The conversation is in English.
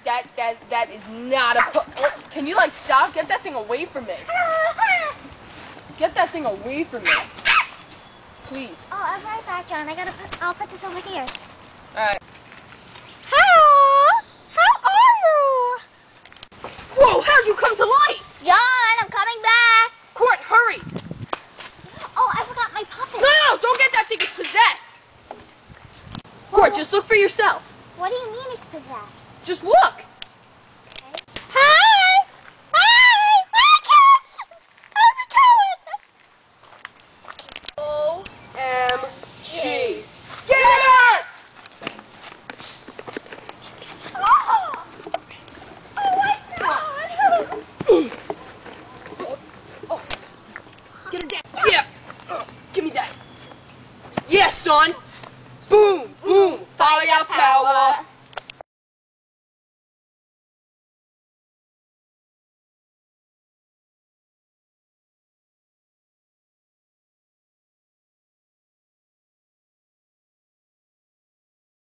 That is not a. Can you like stop? Get that thing away from me. Get that thing away from me. Please. Oh, I'll be right back, John. I'll put this over here. Alright. Hello! How are you? Whoa, how'd you come to life? John, I'm coming back. Court, hurry! Oh, I forgot my puppet. No, don't get that thing, it's possessed! Court, just look for yourself. What do you mean it's possessed? Just look! Hi! Hi! Hi, kids! How's it going? OMG. Get her! Oh! Oh my God! Get her down. Yeah. Give me that. Yeah, son. Boom, boom. Fire power.